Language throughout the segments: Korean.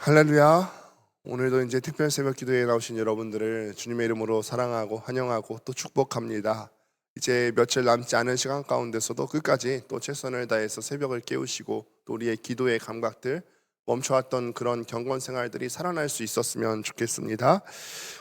할렐루야. 오늘도 이제 특별 새벽 기도에 나오신 여러분들을 주님의 이름으로 사랑하고 환영하고 또 축복합니다. 이제 며칠 남지 않은 시간 가운데서도 끝까지 또 최선을 다해서 새벽을 깨우시고 또 우리의 기도의 감각들, 멈춰왔던 그런 경건 생활들이 살아날 수 있었으면 좋겠습니다.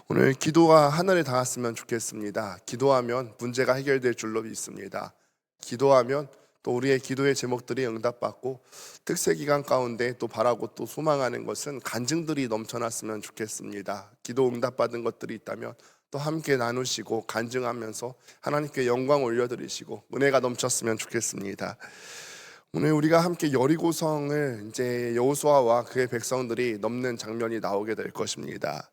오늘 기도가 하늘에 닿았으면 좋겠습니다. 기도하면 문제가 해결될 줄로 믿습니다. 기도하면 또 우리의 기도의 제목들이 응답받고 특세 기간 가운데 또 바라고 또 소망하는 것은 간증들이 넘쳐났으면 좋겠습니다. 기도 응답받은 것들이 있다면 또 함께 나누시고 간증하면서 하나님께 영광 올려드리시고 은혜가 넘쳤으면 좋겠습니다. 오늘 우리가 함께 여리고성을 이제 여호수아와 그의 백성들이 넘는 장면이 나오게 될 것입니다.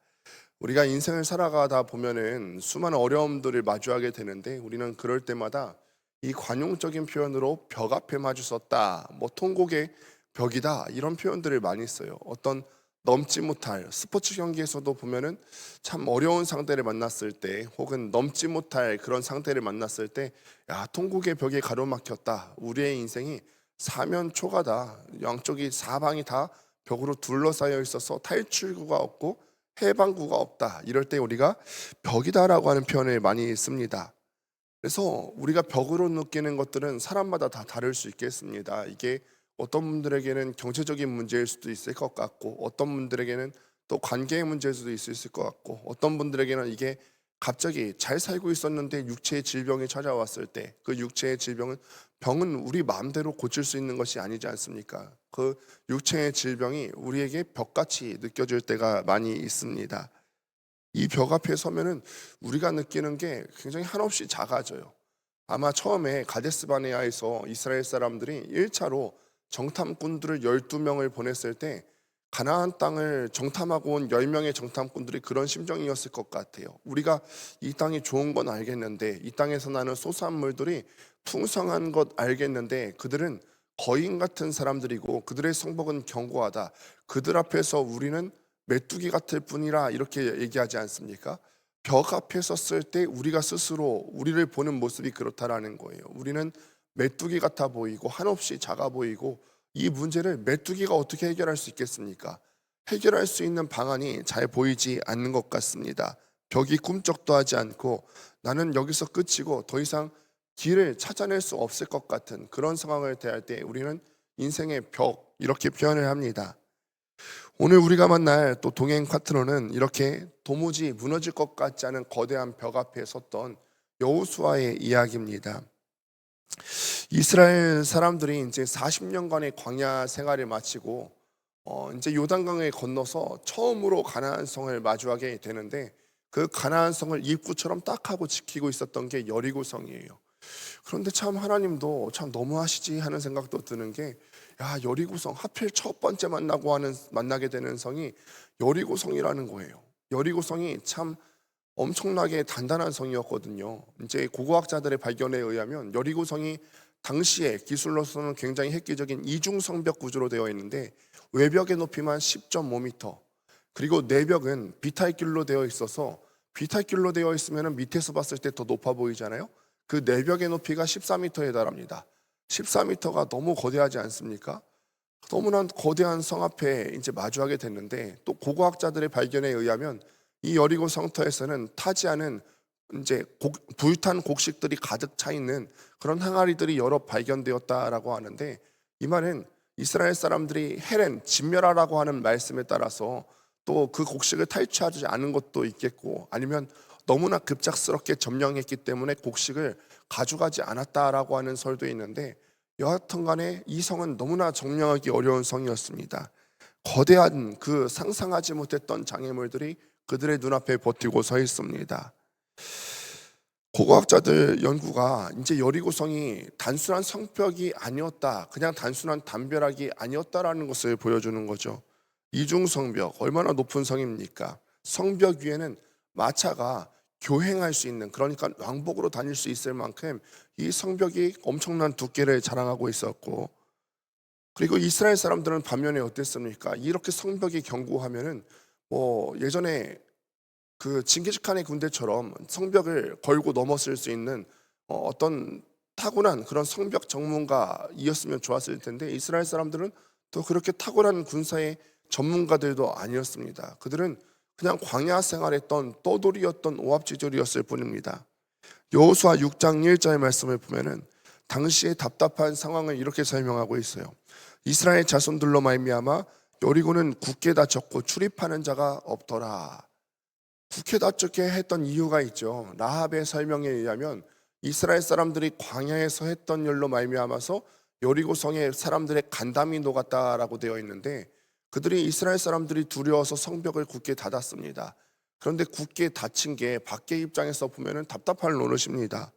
우리가 인생을 살아가다 보면은 수많은 어려움들을 마주하게 되는데 우리는 그럴 때마다 이 관용적인 표현으로 벽 앞에 마주섰다, 뭐 통곡의 벽이다, 이런 표현들을 많이 써요. 어떤 넘지 못할 스포츠 경기에서도 보면은 참 어려운 상대를 만났을 때 혹은 넘지 못할 그런 상대를 만났을 때, 야, 통곡의 벽에 가로막혔다, 우리의 인생이 사면초가다, 양쪽이 사방이 다 벽으로 둘러싸여 있어서 탈출구가 없고 해방구가 없다, 이럴 때 우리가 벽이다라고 하는 표현을 많이 씁니다. 그래서 우리가 벽으로 느끼는 것들은 사람마다 다 다를 수 있겠습니다. 이게 어떤 분들에게는 경제적인 문제일 수도 있을 것 같고, 어떤 분들에게는 또 관계의 문제일 수도 있을 것 같고, 어떤 분들에게는 이게 갑자기 잘 살고 있었는데 육체의 질병이 찾아왔을 때 그 육체의 병은 우리 마음대로 고칠 수 있는 것이 아니지 않습니까? 그 육체의 질병이 우리에게 벽같이 느껴질 때가 많이 있습니다. 이 벽 앞에 서면은 우리가 느끼는 게 굉장히 한없이 작아져요. 아마 처음에 가데스 바네아에서 이스라엘 사람들이 1차로 정탐꾼들을 12명을 보냈을 때 가나안 땅을 정탐하고 온 10명의 정탐꾼들이 그런 심정이었을 것 같아요. 우리가 이 땅이 좋은 건 알겠는데, 이 땅에서 나는 소산물들이 풍성한 것 알겠는데, 그들은 거인 같은 사람들이고 그들의 성복은 견고하다, 그들 앞에서 우리는 메뚜기 같을 뿐이라, 이렇게 얘기하지 않습니까? 벽 앞에 섰을 때 우리가 스스로 우리를 보는 모습이 그렇다라는 거예요. 우리는 메뚜기 같아 보이고 한없이 작아 보이고, 이 문제를 메뚜기가 어떻게 해결할 수 있겠습니까? 해결할 수 있는 방안이 잘 보이지 않는 것 같습니다. 벽이 꿈쩍도 하지 않고 나는 여기서 끝이고 더 이상 길을 찾아낼 수 없을 것 같은 그런 상황을 대할 때 우리는 인생의 벽, 이렇게 표현을 합니다. 오늘 우리가 만날 또 동행 파트너는 이렇게 도무지 무너질 것 같지 않은 거대한 벽 앞에 섰던 여호수아의 이야기입니다. 이스라엘 사람들이 이제 40년간의 광야 생활을 마치고 이제 요단강을 건너서 처음으로 가나안 성을 마주하게 되는데, 그 가나안 성을 입구처럼 딱 하고 지키고 있었던 게 여리고 성이에요. 그런데 참 하나님도 참 너무하시지 하는 생각도 드는 게, 야, 여리고성 하필 첫 번째 만나게 되는 성이 여리고성이라는 거예요. 여리고성이 참 엄청나게 단단한 성이었거든요. 이제 고고학자들의 발견에 의하면 여리고성이 당시의 기술로서는 굉장히 획기적인 이중 성벽 구조로 되어 있는데, 외벽의 높이만 10.5m, 그리고 내벽은 비탈길로 되어 있어서, 비탈길로 되어 있으면 밑에서 봤을 때 더 높아 보이잖아요. 그 내벽의 높이가 14m에 달합니다. 14m가 너무 거대하지 않습니까? 너무나 거대한 성 앞에 이제 마주하게 됐는데, 또 고고학자들의 발견에 의하면 이 여리고 성터에서는 타지 않은 이제 불탄 곡식들이 가득 차 있는 그런 항아리들이 여러 발견되었다라고 하는데, 이 말은 이스라엘 사람들이 헤렌 진멸하라고 하는 말씀에 따라서 또 그 곡식을 탈취하지 않은 것도 있겠고, 아니면 너무나 급작스럽게 점령했기 때문에 곡식을 가져가지 않았다라고 하는 설도 있는데, 여하튼 간에 이 성은 너무나 점령하기 어려운 성이었습니다. 거대한 그 상상하지 못했던 장애물들이 그들의 눈앞에 버티고 서 있습니다. 고고학자들 연구가 이제 여리고성이 단순한 성벽이 아니었다, 그냥 단순한 담벼락이 아니었다라는 것을 보여주는 거죠. 이중성벽, 얼마나 높은 성입니까? 성벽 위에는 마차가 교행할 수 있는, 그러니까 왕복으로 다닐 수 있을 만큼 이 성벽이 엄청난 두께를 자랑하고 있었고, 그리고 이스라엘 사람들은 반면에 어땠습니까? 이렇게 성벽이 견고하면은 예전에 그 징기스칸의 군대처럼 성벽을 걸고 넘었을 수 있는 어떤 타고난 그런 성벽 전문가이었으면 좋았을 텐데, 이스라엘 사람들은 또 그렇게 탁월한 군사의 전문가들도 아니었습니다. 그들은 그냥 광야 생활했던 떠돌이였던 오합지졸이었을 뿐입니다. 여호수아 6장 1절 말씀을 보면은 당시의 답답한 상황을 이렇게 설명하고 있어요. 이스라엘 자손들로 말미암아 여리고는 굳게 닫혔고 출입하는 자가 없더라. 굳게 닫혔게 했던 이유가 있죠. 라합의 설명에 의하면 이스라엘 사람들이 광야에서 했던 일로 말미암아서 여리고 성에 사람들의 간담이 녹았다라고 되어 있는데, 그들이 이스라엘 사람들이 두려워서 성벽을 굳게 닫았습니다. 그런데 굳게 닫힌 게 밖의 입장에서 보면은 답답할 노릇입니다.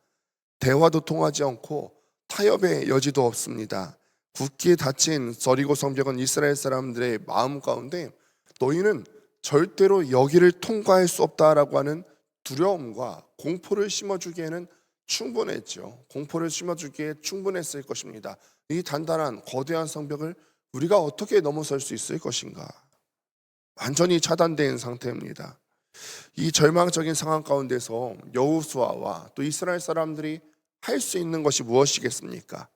대화도 통하지 않고 타협의 여지도 없습니다. 굳게 닫힌 여리고 성벽은 이스라엘 사람들의 마음 가운데 너희는 절대로 여기를 통과할 수 없다라고 하는 두려움과 공포를 심어주기에는 충분했죠. 공포를 심어주기에 충분했을 것입니다. 이 단단한 거대한 성벽을 우리가 어떻게 넘어설 수 있을 것인가? 완전히 차단된 상태입니다. 이 절망적인 상황 가운데서 여호수아와 또 이스라엘 사람들이 할 수 있는 것이 무엇이겠습니까?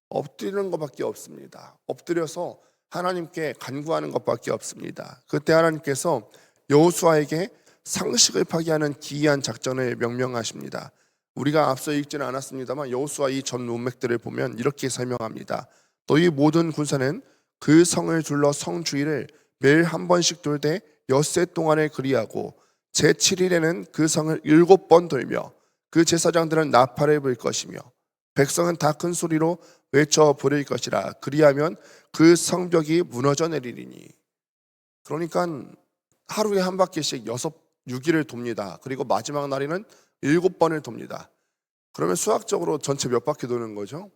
엎드리는 것밖에 없습니다. 엎드려서 하나님께 간구하는 것밖에 없습니다. 그때 하나님께서 여호수아에게 상식을 파괴하는 기이한 작전을 명령하십니다. 우리가 앞서 읽지는 않았습니다만 여호수아 이 전 문맥들을 보면 이렇게 설명합니다. 너희 모든 군사는 그 성을 둘러 성 주위를 매일 한 번씩 돌되 엿새 동안을 그리하고 제7일에는 그 성을 7번 돌며 그 제사장들은 나팔을 불 것이며 백성은 다 큰 소리로 외쳐 부를 것이라. 그리하면 그 성벽이 무너져 내리리니. 그러니까 하루에 한 바퀴씩 6일을 돕니다. 그리고 마지막 날에는 7번을 돕니다. 그러면 수학적으로 전체 몇 바퀴 도는 거죠?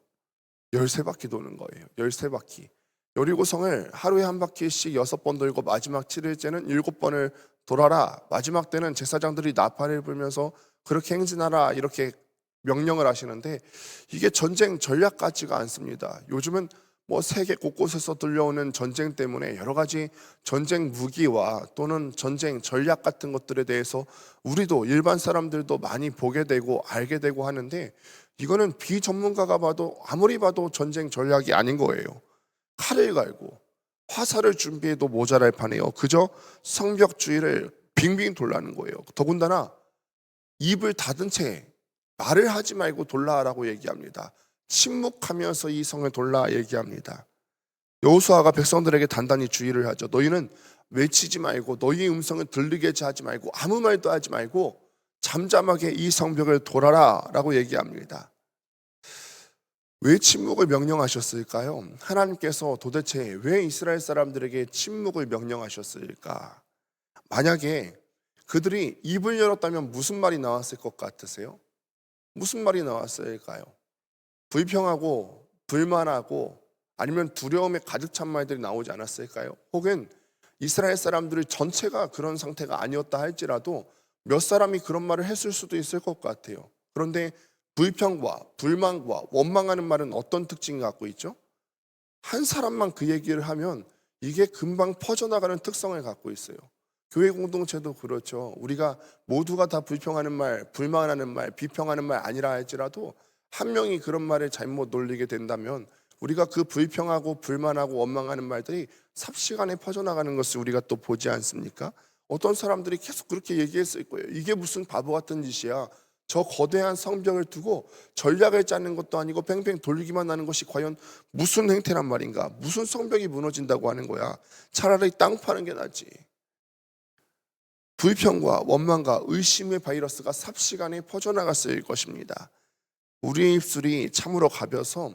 13바퀴 도는 거예요. 13바퀴. 여리고성을 하루에 한 바퀴씩 6번 돌고 마지막 7일째는 7번을 돌아라. 마지막 때는 제사장들이 나팔을 불면서 그렇게 행진하라, 이렇게 명령을 하시는데, 이게 전쟁 전략 같지가 않습니다. 요즘은 뭐 세계 곳곳에서 들려오는 전쟁 때문에 여러 가지 전쟁 무기와 또는 전쟁 전략 같은 것들에 대해서 우리도 일반 사람들도 많이 보게 되고 알게 되고 하는데, 이거는 비전문가가 봐도 아무리 봐도 전쟁 전략이 아닌 거예요. 칼을 갈고 화살을 준비해도 모자랄 판이에요. 그저 성벽 주위를 빙빙 돌라는 거예요. 더군다나 입을 닫은 채 말을 하지 말고 돌라라고 얘기합니다. 침묵하면서 이 성을 돌라 얘기합니다. 여호수아가 백성들에게 단단히 주의를 하죠. 너희는 외치지 말고 너희의 음성을 들리게 하지 말고 아무 말도 하지 말고 잠잠하게 이 성벽을 돌아라 라고 얘기합니다. 왜 침묵을 명령하셨을까요? 하나님께서 도대체 왜 이스라엘 사람들에게 침묵을 명령하셨을까? 만약에 그들이 입을 열었다면 무슨 말이 나왔을 것 같으세요? 무슨 말이 나왔을까요? 불평하고 불만하고 아니면 두려움에 가득 찬 말들이 나오지 않았을까요? 혹은 이스라엘 사람들 전체가 그런 상태가 아니었다 할지라도 몇 사람이 그런 말을 했을 수도 있을 것 같아요. 그런데 불평과 불만과 원망하는 말은 어떤 특징을 갖고 있죠? 한 사람만 그 얘기를 하면 이게 금방 퍼져나가는 특성을 갖고 있어요. 교회 공동체도 그렇죠. 우리가 모두가 다 불평하는 말, 불만하는 말, 비평하는 말 아니라 할지라도 한 명이 그런 말을 잘못 놀리게 된다면 우리가 그 불평하고 불만하고 원망하는 말들이 삽시간에 퍼져나가는 것을 우리가 또 보지 않습니까? 어떤 사람들이 계속 그렇게 얘기했을 거예요. 이게 무슨 바보 같은 짓이야. 저 거대한 성벽을 두고 전략을 짜는 것도 아니고 팽팽 돌리기만 하는 것이 과연 무슨 행태란 말인가? 무슨 성벽이 무너진다고 하는 거야? 차라리 땅 파는 게 낫지. 불평과 원망과 의심의 바이러스가 삽시간에 퍼져나갔을 것입니다. 우리의 입술이 참으로 가벼서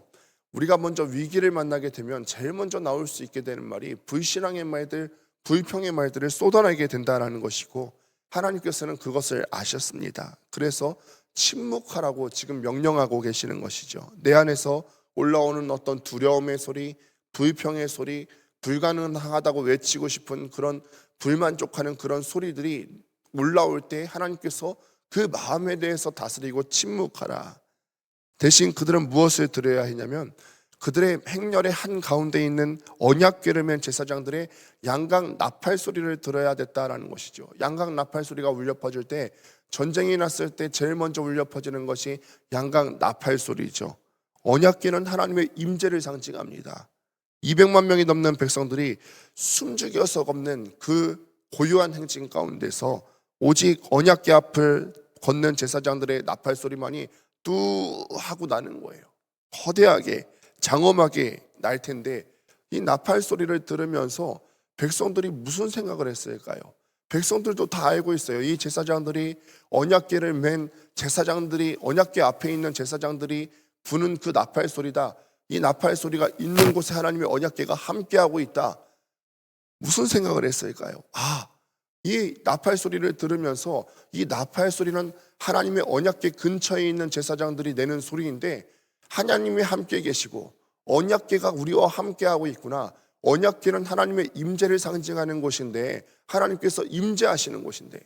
우리가 먼저 위기를 만나게 되면 제일 먼저 나올 수 있게 되는 말이 불신앙의 말들, 불평의 말들을 쏟아내게 된다는 것이고, 하나님께서는 그것을 아셨습니다. 그래서 침묵하라고 지금 명령하고 계시는 것이죠. 내 안에서 올라오는 어떤 두려움의 소리, 불평의 소리, 불가능하다고 외치고 싶은 그런 불만족하는 그런 소리들이 올라올 때 하나님께서 그 마음에 대해서 다스리고 침묵하라. 대신 그들은 무엇을 들어야 했냐면 그들의 행렬의 한가운데 있는 언약궤를 맨 제사장들의 양각 나팔 소리를 들어야 됐다라는 것이죠. 양각 나팔 소리가 울려 퍼질 때, 전쟁이 났을 때 제일 먼저 울려 퍼지는 것이 양각 나팔 소리죠. 언약궤는 하나님의 임재를 상징합니다. 200만 명이 넘는 백성들이 숨죽여서 걷는 그 고요한 행진 가운데서 오직 언약궤 앞을 걷는 제사장들의 나팔 소리만이 뚜 하고 나는 거예요. 거대하게 장엄하게 날 텐데 이 나팔 소리를 들으면서 백성들이 무슨 생각을 했을까요? 백성들도 다 알고 있어요. 이 제사장들이 언약궤를 맨 제사장들이 언약궤 앞에 있는 제사장들이 부는 그 나팔 소리다. 이 나팔 소리가 있는 곳에 하나님의 언약궤가 함께하고 있다. 무슨 생각을 했을까요? 이 나팔 소리를 들으면서 이 나팔 소리는 하나님의 언약궤 근처에 있는 제사장들이 내는 소리인데 하나님이 함께 계시고 언약궤가 우리와 함께하고 있구나. 언약궤는 하나님의 임재를 상징하는 곳인데 하나님께서 임재하시는 곳인데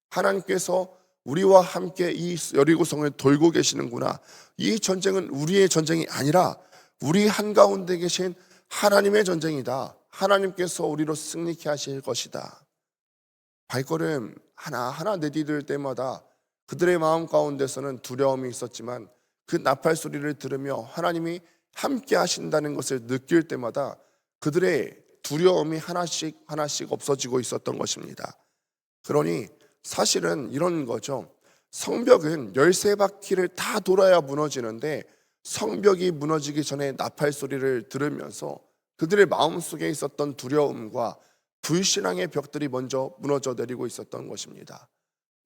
하나님께서 우리와 함께 이 여리고성을 돌고 계시는구나. 이 전쟁은 우리의 전쟁이 아니라 우리 한가운데 계신 하나님의 전쟁이다. 하나님께서 우리로 승리케 하실 것이다. 발걸음 하나하나 내디딜 때마다 그들의 마음 가운데서는 두려움이 있었지만 그 나팔 소리를 들으며 하나님이 함께 하신다는 것을 느낄 때마다 그들의 두려움이 하나씩 하나씩 없어지고 있었던 것입니다. 그러니 사실은 이런 거죠. 성벽은 13바퀴를 다 돌아야 무너지는데 성벽이 무너지기 전에 나팔 소리를 들으면서 그들의 마음속에 있었던 두려움과 불신앙의 벽들이 먼저 무너져 내리고 있었던 것입니다.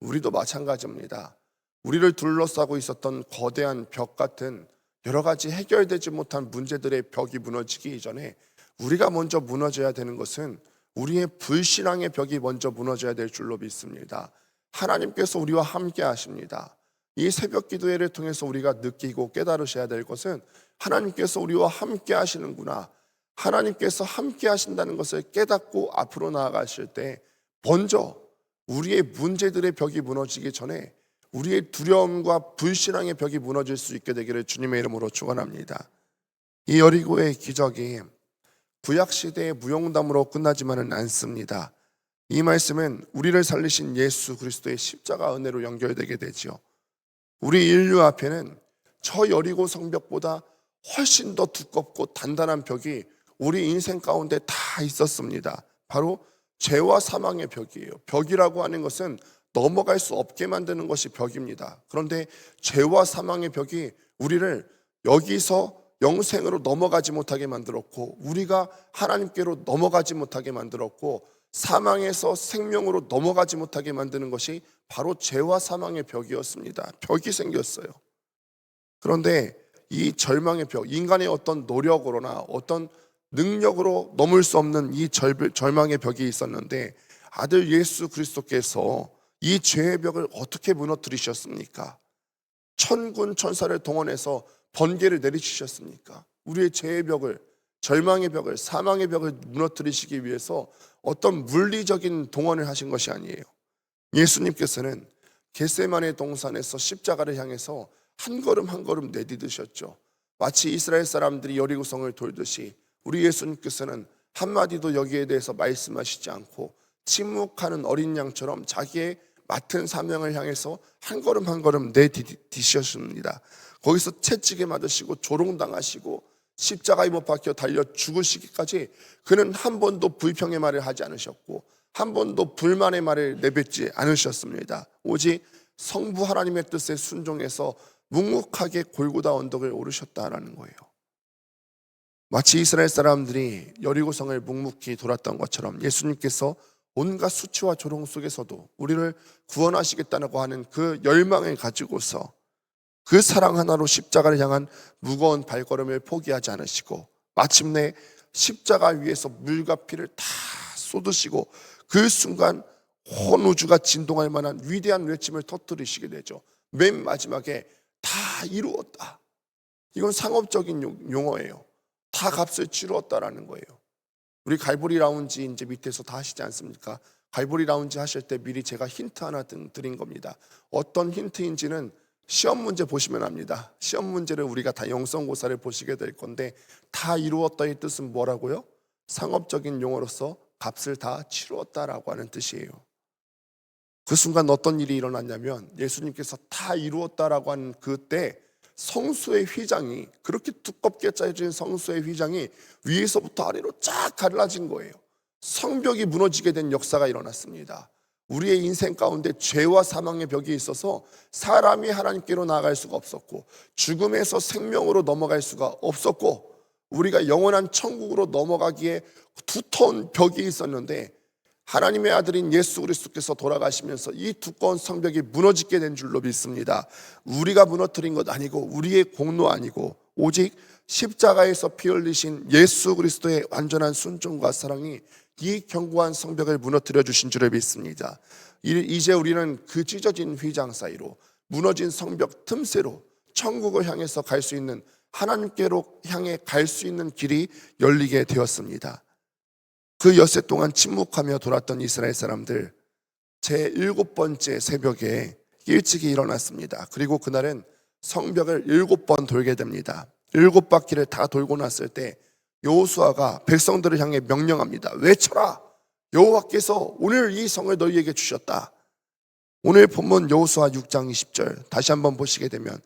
우리도 마찬가지입니다. 우리를 둘러싸고 있었던 거대한 벽 같은 여러 가지 해결되지 못한 문제들의 벽이 무너지기 이전에 우리가 먼저 무너져야 되는 것은 우리의 불신앙의 벽이 먼저 무너져야 될 줄로 믿습니다. 하나님께서 우리와 함께 하십니다. 이 새벽 기도회를 통해서 우리가 느끼고 깨달으셔야 될 것은 하나님께서 우리와 함께 하시는구나. 하나님께서 함께 하신다는 것을 깨닫고 앞으로 나아가실 때 먼저 우리의 문제들의 벽이 무너지기 전에 우리의 두려움과 불신앙의 벽이 무너질 수 있게 되기를 주님의 이름으로 축원합니다. 이 여리고의 기적이 구약시대의 무용담으로 끝나지만은 않습니다. 이 말씀은 우리를 살리신 예수 그리스도의 십자가 은혜로 연결되게 되죠. 우리 인류 앞에는 저 여리고 성벽보다 훨씬 더 두껍고 단단한 벽이 우리 인생 가운데 다 있었습니다. 바로 죄와 사망의 벽이에요. 벽이라고 하는 것은 넘어갈 수 없게 만드는 것이 벽입니다. 그런데 죄와 사망의 벽이 우리를 여기서 영생으로 넘어가지 못하게 만들었고 우리가 하나님께로 넘어가지 못하게 만들었고 사망에서 생명으로 넘어가지 못하게 만드는 것이 바로 죄와 사망의 벽이었습니다. 벽이 생겼어요. 그런데 이 절망의 벽, 인간의 어떤 노력으로나 어떤 능력으로 넘을 수 없는 이 절망의 벽이 있었는데 아들 예수 그리스도께서 이 죄의 벽을 어떻게 무너뜨리셨습니까? 천군 천사를 동원해서 번개를 내리치셨습니까? 우리의 죄의 벽을, 절망의 벽을, 사망의 벽을 무너뜨리시기 위해서 어떤 물리적인 동원을 하신 것이 아니에요. 예수님께서는 겟세마네 동산에서 십자가를 향해서 한 걸음 한 걸음 내디디셨죠. 마치 이스라엘 사람들이 여리고성을 돌듯이 우리 예수님께서는 한마디도 여기에 대해서 말씀하시지 않고 침묵하는 어린 양처럼 자기의 맡은 사명을 향해서 한 걸음 한 걸음 내디디셨습니다. 거기서 채찍에 맞으시고 조롱당하시고 십자가에 못 박혀 달려 죽으시기까지 그는 한 번도 불평의 말을 하지 않으셨고 한 번도 불만의 말을 내뱉지 않으셨습니다. 오직 성부 하나님의 뜻에 순종해서 묵묵하게 골고다 언덕을 오르셨다라는 거예요. 마치 이스라엘 사람들이 여리고성을 묵묵히 돌았던 것처럼 예수님께서 온갖 수치와 조롱 속에서도 우리를 구원하시겠다고 하는 그 열망을 가지고서 그 사랑 하나로 십자가를 향한 무거운 발걸음을 포기하지 않으시고 마침내 십자가 위에서 물과 피를 다 쏟으시고 그 순간 온 우주가 진동할 만한 위대한 외침을 터뜨리시게 되죠. 맨 마지막에 다 이루었다. 이건 상업적인 용어예요. 다 값을 치루었다라는 거예요. 우리 갈보리 라운지 이제 밑에서 다 하시지 않습니까? 갈보리 라운지 하실 때 미리 제가 힌트 하나 드린 겁니다. 어떤 힌트인지는 시험 문제 보시면 압니다. 시험 문제를 우리가 다 영성고사를 보시게 될 건데 다 이루었다의 뜻은 뭐라고요? 상업적인 용어로서 값을 다 치루었다라고 하는 뜻이에요. 그 순간 어떤 일이 일어났냐면 예수님께서 다 이루었다라고 하는 그때 성소의 휘장이, 그렇게 두껍게 짜여진 성소의 휘장이 위에서부터 아래로 쫙 갈라진 거예요. 성벽이 무너지게 된 역사가 일어났습니다. 우리의 인생 가운데 죄와 사망의 벽이 있어서 사람이 하나님께로 나아갈 수가 없었고, 죽음에서 생명으로 넘어갈 수가 없었고, 우리가 영원한 천국으로 넘어가기에 두터운 벽이 있었는데, 하나님의 아들인 예수 그리스도께서 돌아가시면서 이 두꺼운 성벽이 무너지게 된 줄로 믿습니다. 우리가 무너뜨린 것 아니고, 우리의 공로 아니고, 오직 십자가에서 피 흘리신 예수 그리스도의 완전한 순종과 사랑이 이 견고한 성벽을 무너뜨려 주신 줄을 믿습니다. 이제 우리는 그 찢어진 휘장 사이로, 무너진 성벽 틈새로 천국을 향해서 갈 수 있는, 하나님께로 향해 갈 수 있는 길이 열리게 되었습니다. 그 엿새 동안 침묵하며 돌았던 이스라엘 사람들, 제7번째 새벽에 일찍이 일어났습니다. 그리고 그날은 성벽을 7번 돌게 됩니다. 7바퀴를 다 돌고 났을 때 여호수아가 백성들을 향해 명령합니다. 외쳐라! 여호와께서 오늘 이 성을 너희에게 주셨다. 오늘 본문 여호수아 6장 20절 다시 한번 보시게 되면,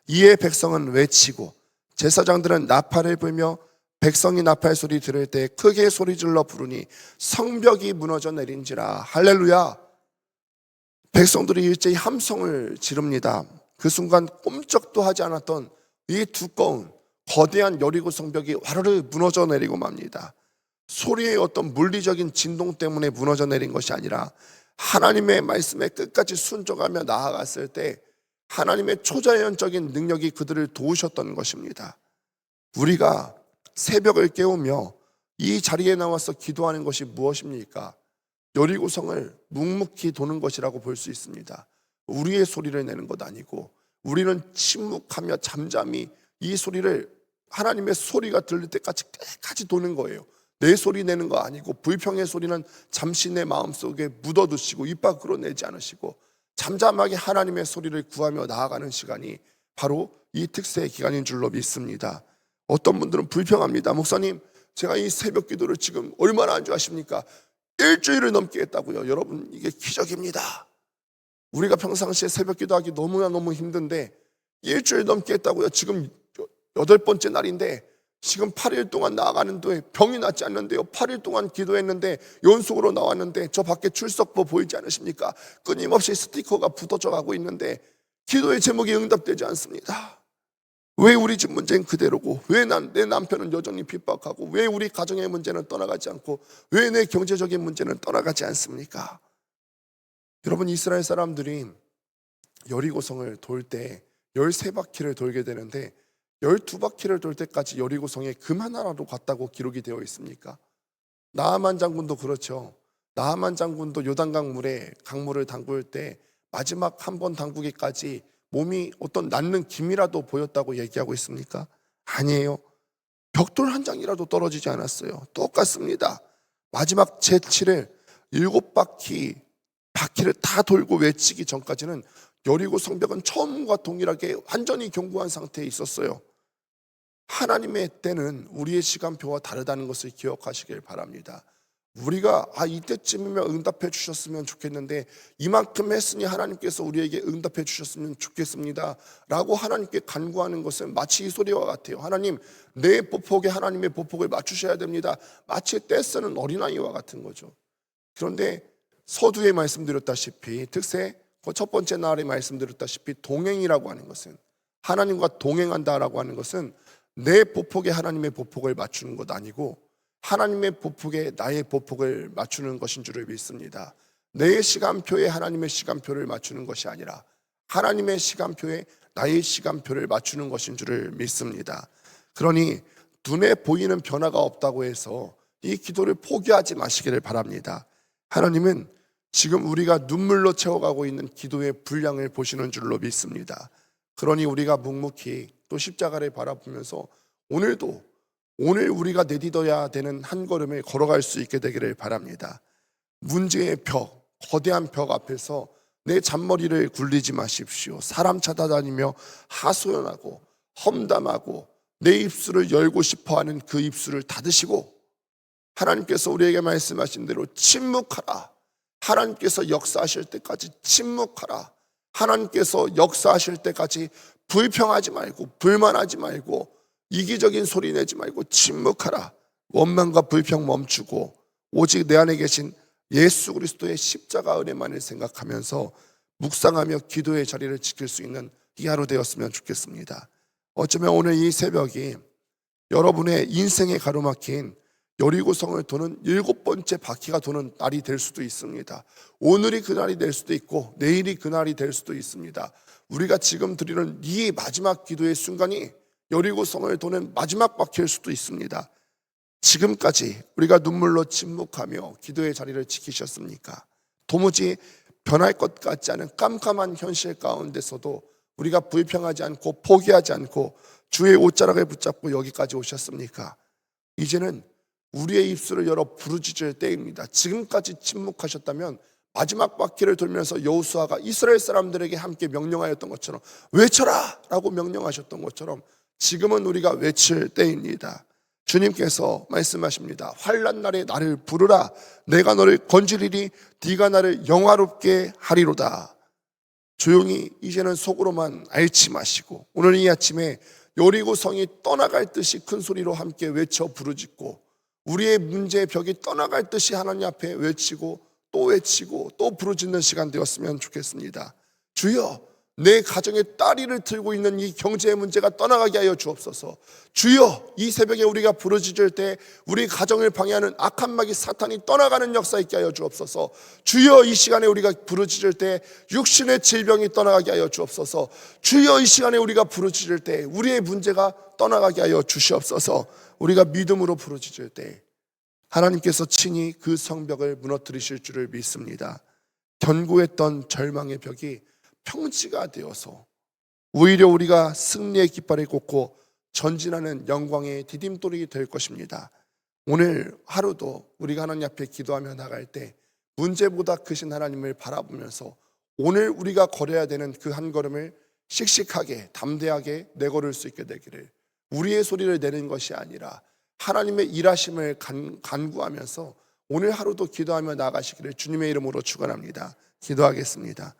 이에 백성은 외치고 제사장들은 나팔을 불며 백성이 나팔 소리 들을 때 크게 소리질러 부르니 성벽이 무너져 내린지라. 할렐루야. 백성들이 일제히 함성을 지릅니다. 그 순간 꼼짝도 하지 않았던 이 두꺼운 거대한 여리고 성벽이 와르르 무너져 내리고 맙니다. 소리의 어떤 물리적인 진동 때문에 무너져 내린 것이 아니라 하나님의 말씀에 끝까지 순종하며 나아갔을 때 하나님의 초자연적인 능력이 그들을 도우셨던 것입니다. 우리가 새벽을 깨우며 이 자리에 나와서 기도하는 것이 무엇입니까? 여리고성을 묵묵히 도는 것이라고 볼 수 있습니다. 우리의 소리를 내는 것 아니고, 우리는 침묵하며 잠잠히 이 소리를, 하나님의 소리가 들릴 때까지 끝까지 도는 거예요. 내 소리 내는 거 아니고, 불평의 소리는 잠시 내 마음속에 묻어두시고 입 밖으로 내지 않으시고 잠잠하게 하나님의 소리를 구하며 나아가는 시간이 바로 이 특세의 기간인 줄로 믿습니다. 어떤 분들은 불평합니다. 목사님, 제가 이 새벽 기도를 지금 얼마나 안 좋아하십니까? 일주일을 넘게 했다고요. 여러분, 이게 기적입니다. 우리가 평상시에 새벽 기도하기 너무 힘든데 일주일 넘게 했다고요. 지금 8번째 날인데 지금 8일 동안 나아가는데 병이 낫지 않는데요. 8일 동안 기도했는데 연속으로 나왔는데 저 밖에 출석부 보이지 않으십니까? 끊임없이 스티커가 붙어져 가고 있는데 기도의 제목이 응답되지 않습니다. 왜 우리 집 문제는 그대로고, 왜 내 남편은 여전히 핍박하고, 왜 우리 가정의 문제는 떠나가지 않고, 왜 내 경제적인 문제는 떠나가지 않습니까? 여러분, 이스라엘 사람들이 여리고성을 돌 때 13바퀴를 돌게 되는데 12바퀴를 돌 때까지 여리고성에 금 하나라도 갔다고 기록이 되어 있습니까? 나아만 장군도 그렇죠. 나아만 장군도 요단강 물에 강물을 담글 때 마지막 한 번 담그기까지 몸이 어떤 낫는 김이라도 보였다고 얘기하고 있습니까? 아니에요. 벽돌 한 장이라도 떨어지지 않았어요. 똑같습니다. 마지막 제7을 7바퀴를 다 돌고 외치기 전까지는 여리고 성벽은 처음과 동일하게 완전히 견고한 상태에 있었어요. 하나님의 때는 우리의 시간표와 다르다는 것을 기억하시길 바랍니다. 우리가 이때쯤이면 응답해 주셨으면 좋겠는데, 이만큼 했으니 하나님께서 우리에게 응답해 주셨으면 좋겠습니다 라고 하나님께 간구하는 것은 마치 이 소리와 같아요. 하나님, 내 보폭에 하나님의 보폭을 맞추셔야 됩니다. 마치 떼쓰는 어린아이와 같은 거죠. 그런데 서두에 말씀드렸다시피, 특세 첫 번째 날에 말씀드렸다시피, 동행이라고 하는 것은, 하나님과 동행한다라고 하는 것은 내 보폭에 하나님의 보폭을 맞추는 것 아니고 하나님의 보폭에 나의 보폭을 맞추는 것인 줄을 믿습니다. 내 시간표에 하나님의 시간표를 맞추는 것이 아니라 하나님의 시간표에 나의 시간표를 맞추는 것인 줄을 믿습니다. 그러니 눈에 보이는 변화가 없다고 해서 이 기도를 포기하지 마시기를 바랍니다. 하나님은 지금 우리가 눈물로 채워가고 있는 기도의 분량을 보시는 줄로 믿습니다. 그러니 우리가 묵묵히 또 십자가를 바라보면서 오늘 우리가 내딛어야 되는 한 걸음을 걸어갈 수 있게 되기를 바랍니다. 문제의 벽, 거대한 벽 앞에서 내 잔머리를 굴리지 마십시오. 사람 찾아다니며 하소연하고 험담하고 내 입술을 열고 싶어하는 그 입술을 닫으시고, 하나님께서 우리에게 말씀하신 대로 침묵하라. 하나님께서 역사하실 때까지 침묵하라. 하나님께서 역사하실 때까지 불평하지 말고 불만하지 말고 이기적인 소리 내지 말고 침묵하라. 원망과 불평 멈추고 오직 내 안에 계신 예수 그리스도의 십자가 은혜만을 생각하면서 묵상하며 기도의 자리를 지킬 수 있는 이 하루 되었으면 좋겠습니다. 어쩌면 오늘 이 새벽이 여러분의 인생에 가로막힌 여리고성을 도는 7번째 바퀴가 도는 날이 될 수도 있습니다. 오늘이 그날이 될 수도 있고 내일이 그날이 될 수도 있습니다. 우리가 지금 드리는 이 마지막 기도의 순간이 여리고성을 도는 마지막 바퀴일 수도 있습니다. 지금까지 우리가 눈물로 침묵하며 기도의 자리를 지키셨습니까? 도무지 변할 것 같지 않은 깜깜한 현실 가운데서도 우리가 불평하지 않고 포기하지 않고 주의 옷자락을 붙잡고 여기까지 오셨습니까? 이제는 우리의 입술을 열어 부르짖을 때입니다. 지금까지 침묵하셨다면 마지막 바퀴를 돌면서 여호수아가 이스라엘 사람들에게 함께 명령하였던 것처럼 외쳐라! 라고 명령하셨던 것처럼 지금은 우리가 외칠 때입니다. 주님께서 말씀하십니다. 환난 날에 나를 부르라. 내가 너를 건지리니 네가 나를 영화롭게 하리로다. 조용히 이제는 속으로만 앓지 마시고 오늘 이 아침에 여리고성이 떠나갈 듯이 큰 소리로 함께 외쳐 부르짖고 우리의 문제의 벽이 떠나갈 듯이 하나님 앞에 외치고 또 부르짖는 시간 되었으면 좋겠습니다. 주여, 내 가정의 따리를 들고 있는 이 경제의 문제가 떠나가게 하여 주옵소서. 주여, 이 새벽에 우리가 부르짖을 때 우리 가정을 방해하는 악한 마귀 사탄이 떠나가는 역사 있게 하여 주옵소서. 주여, 이 시간에 우리가 부르짖을 때 육신의 질병이 떠나가게 하여 주옵소서. 주여, 이 시간에 우리가 부르짖을 때 우리의 문제가 떠나가게 하여 주시옵소서. 우리가 믿음으로 부르짖을 때 하나님께서 친히 그 성벽을 무너뜨리실 줄을 믿습니다. 견고했던 절망의 벽이 평지가 되어서 오히려 우리가 승리의 깃발을 꽂고 전진하는 영광의 디딤돌이 될 것입니다. 오늘 하루도 우리가 하나님 앞에 기도하며 나갈 때 문제보다 크신 하나님을 바라보면서 오늘 우리가 걸어야 되는 그 한 걸음을 씩씩하게 담대하게 내걸을 수 있게 되기를, 우리의 소리를 내는 것이 아니라 하나님의 일하심을 간구하면서 오늘 하루도 기도하며 나가시기를 주님의 이름으로 축원합니다. 기도하겠습니다.